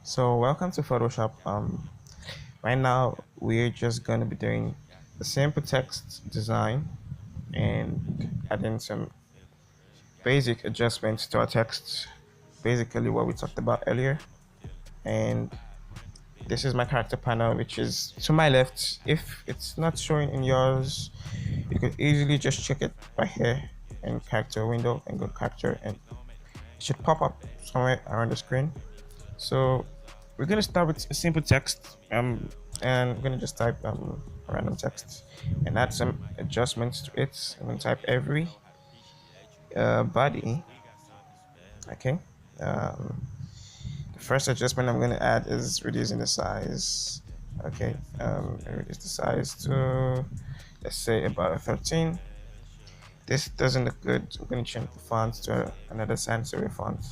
So welcome to Photoshop. Right now we're just going to be doing a simple text design and adding some basic adjustments to our text. Basically what we talked about earlier. And this is my character panel, which is to my left. If it's not showing in yours, you could easily just check it right here in character window and go character, and it should pop up somewhere around the screen. So we're gonna start with a simple text, and we're gonna just type random text and add some adjustments to it. I'm gonna type every body. Okay. Um, the first adjustment I'm gonna add is reducing the size. Okay. Reduce the size to, let's say, about 13. This doesn't look good. I'm gonna change the font to another sans serif font.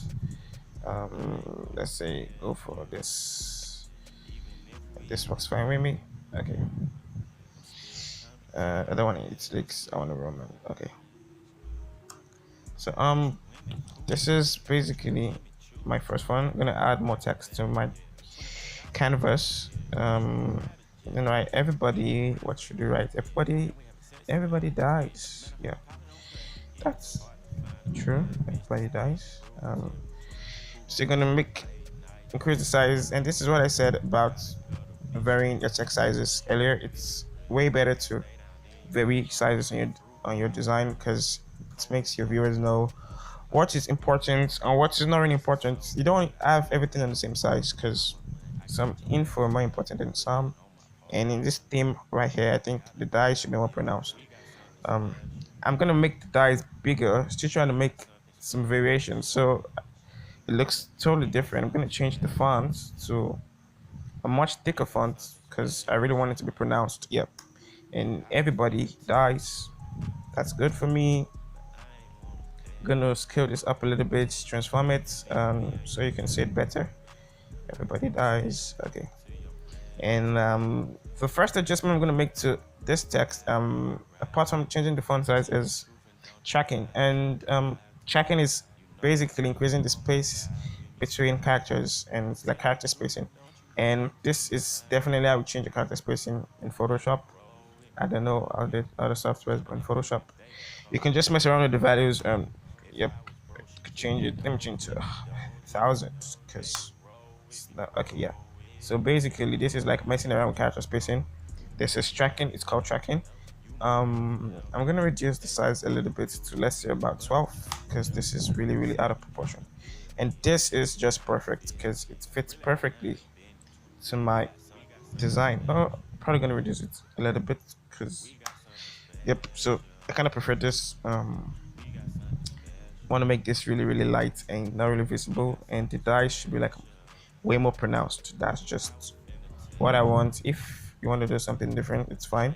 Let's say go for this. This works fine with me. Okay. I don't want italics. I want a Roman. Okay. So this is basically my first one. I'm gonna add more text to my canvas. Everybody. What should you write? Everybody dies. Yeah, that's true. Everybody dies. So you're gonna increase the size, and this is what I said about varying your text sizes earlier. It's way better to vary sizes on your design because it makes your viewers know what is important and what is not really important. You don't have everything on the same size because some info are more important than some. And in this theme right here, I think the dies should be more pronounced. Um, I'm gonna make the dies bigger, still trying to make some variations so it looks totally different. I'm gonna change the font to a much thicker font because I really want it to be pronounced. Yep. And everybody dies. That's good for me. I'm gonna scale this up a little bit, transform it so you can see it better. Everybody dies. Okay. And the first adjustment I'm gonna make to this text, apart from changing the font size, is tracking. And tracking is basically increasing the space between characters, and it's like character spacing. And this is definitely how we change the character spacing in Photoshop. I don't know how the other softwares, but in Photoshop, you can just mess around with the values. Yep, could change it. Let me change to 1,000 because it's not okay. Yeah. So basically, this is like messing around with character spacing. This is tracking. It's called tracking. I'm gonna reduce the size a little bit to, let's say, about 12 because this is really out of proportion, and this is just perfect because it fits perfectly to my design. Oh, probably gonna reduce it a little bit because yep. So I kind of prefer this. Want to make this really light and not really visible, and the dies should be like way more pronounced. That's just what I want. If you want to do something different, it's fine.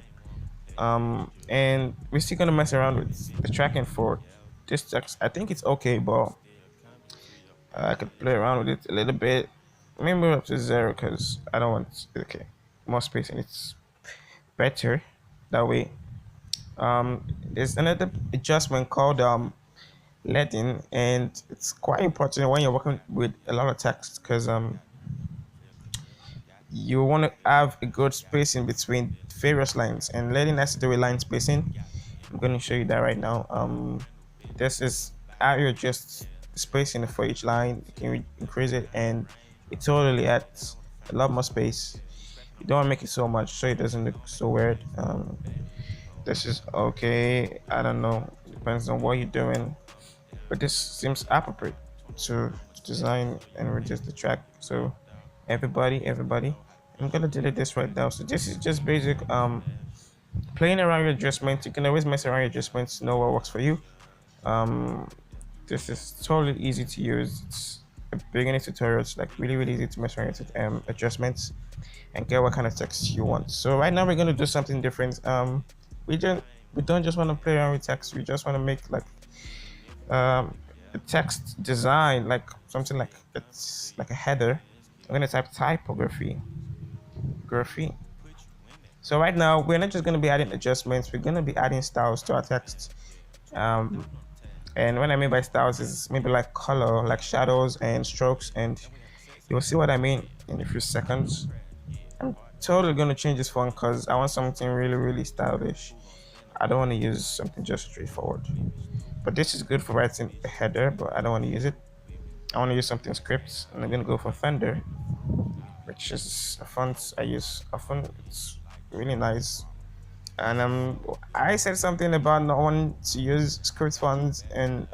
And we're still gonna mess around with the tracking for this text. I think it's okay, but I could play around with it a little bit. Maybe move up to 0 because I don't want more space, and it's better that way. There's another adjustment called leading, and it's quite important when you're working with a lot of text because you want to have a good spacing between various lines, and leading has to do with line spacing. I'm going to show you that right now. This is how you adjust spacing for each line. You can increase it, and it totally adds a lot more space. You don't want to make it so much so it doesn't look so weird. This is okay. I don't know, depends on what you're doing, but this seems appropriate to design and reduce the track. So everybody, I'm gonna delete this right now. So this is just basic playing around your adjustments. You can always mess around your adjustments to know what works for you. um this is totally easy to use. It's a beginning tutorial. It's like really easy to mess around with adjustments and get what kind of text you want. So right now we're gonna do something different. We don't we don't just want to play around with text. We just want to make like a text design, like something like it's like a header. I'm gonna type typography. Graphy. So right now we're not just gonna be adding adjustments. We're gonna be adding styles to our text. Um, and what I mean by styles is maybe like color, like shadows and strokes, and You'll see what I mean in a few seconds. I'm totally gonna change this font because I want something really, really stylish. I don't want to use something just straightforward. But this is good for writing a header, but I don't want to use it. I want to use something script, and I'm gonna go for Fender, which is a font I use often. It's really nice. And I said something about not wanting to use script fonts and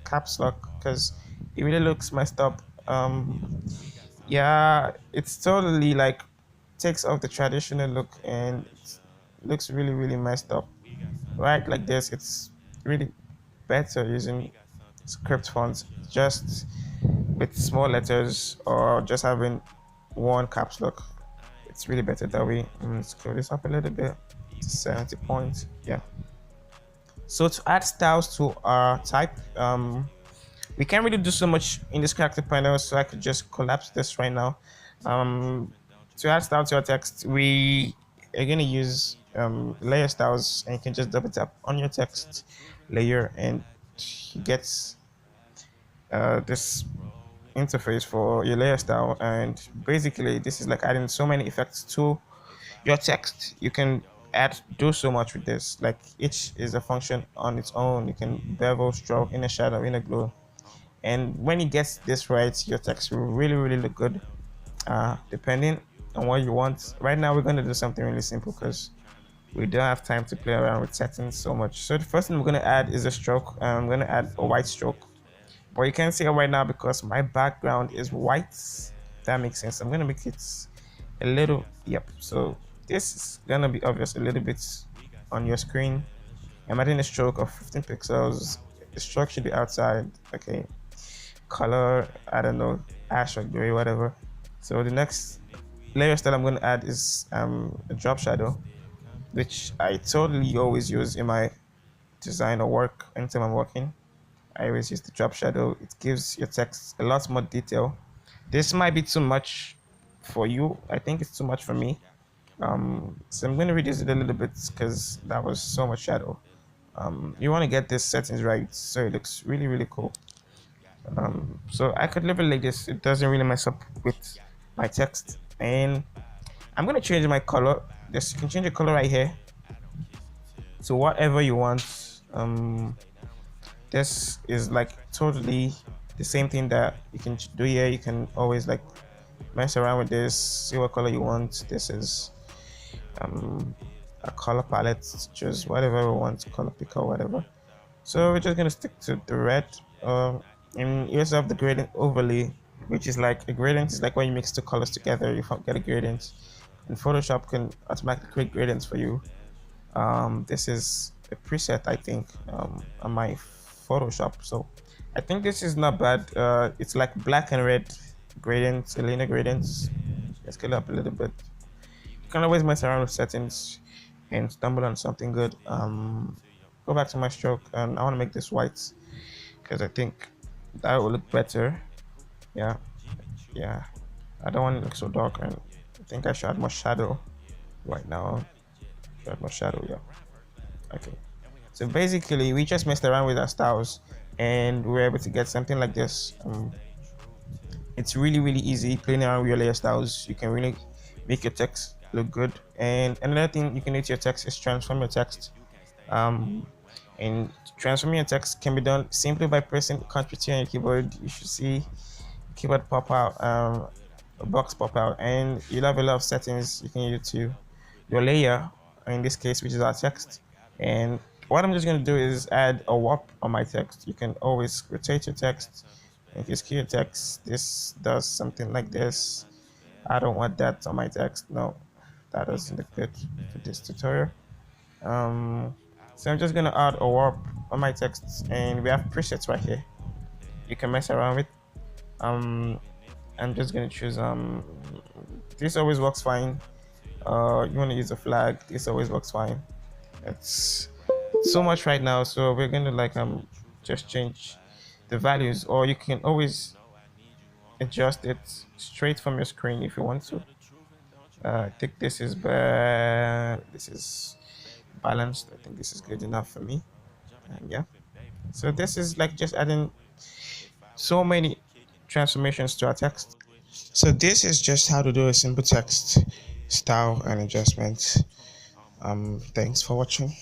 caps lock because it really looks messed up. Yeah, it's totally like takes off the traditional look and it looks really, really messed up. Right, like this, it's really better using script fonts just with small letters or just having one caps lock. It's really better that way. Scroll this up a little bit to 70 points. Yeah. So to add styles to our type, we can't really do so much in this character panel, so I could just collapse this right now. To add style to your text, we are gonna use layer styles, and you can just double tap on your text layer, and you get this interface for your layer style. And basically, this is like adding so many effects to your text. You can do so much with this. Like each is a function on its own. You can bevel, stroke, inner shadow, inner glow, and when you get this right, your text will really, really look good. Depending on what you want. Right now, we're gonna do something really simple because we don't have time to play around with settings so much. So the first thing we're gonna add is a stroke. I'm gonna add a white stroke, but you can't see it right now because my background is white. That makes sense. I'm gonna make it a little. Yep. So this is gonna be obvious a little bit on your screen. I'm adding a stroke of 15 pixels. The stroke should be outside. Okay. Color, I don't know, ash or gray, whatever. So the next layer style I'm going to add is a drop shadow, which I totally always use in my design or work. Anytime I'm working, I always use the drop shadow. It gives your text a lot more detail. This might be too much for you. I think it's too much for me. So I'm going to reduce it a little bit because that was so much shadow. You want to get these settings right so it looks really, really cool. So I could leave it like this. It doesn't really mess up with my text. And I'm gonna change my color. Just you can change the color right here to whatever you want. This is like totally the same thing that you can do here. You can always like mess around with this, see what color you want. This is a color palette, choose whatever we want, color picker, whatever. So we're just gonna stick to the red. And you also have the gradient overlay, which is like a gradient is like when you mix two colors together, you get a gradient. And Photoshop can automatically create gradients for you. This is a preset, I think, on my Photoshop. So I think this is not bad. It's like black and red gradients, linear gradients. Let's scale up a little bit. You can always mess around with settings and stumble on something good. Go back to my stroke, and I want to make this white because I think that will look better. Yeah, yeah. I don't want it to look so dark, and I think I should add more shadow right now. Should add more shadow, yeah. Okay. So basically, we just messed around with our styles, and we were able to get something like this. It's really, really easy playing around with your layer styles. You can really make your text look good. And another thing you can do to your text is transform your text. Um, and transforming your text can be done simply by pressing Ctrl T on your keyboard. You should see keyboard pop out, a box pop out, and you'll have a lot of settings you can use to your layer, in this case, which is our text. And what I'm just going to do is add a warp on my text. You can always rotate your text. If you skew your text, this does something like this. I don't want that on my text. No, that doesn't look good for this tutorial. So I'm just gonna add a warp on my text, and we have presets right here. You can mess around with. I'm just gonna choose this always works fine. You want to use a flag, this always works fine. It's so much right now, so we're gonna like just change the values, or you can always adjust it straight from your screen if you want to. I think this is this is balanced. I think this is good enough for me. And yeah, so this is like just adding so many transformations to our text. So this is just how to do a simple text style and adjustment. Thanks for watching.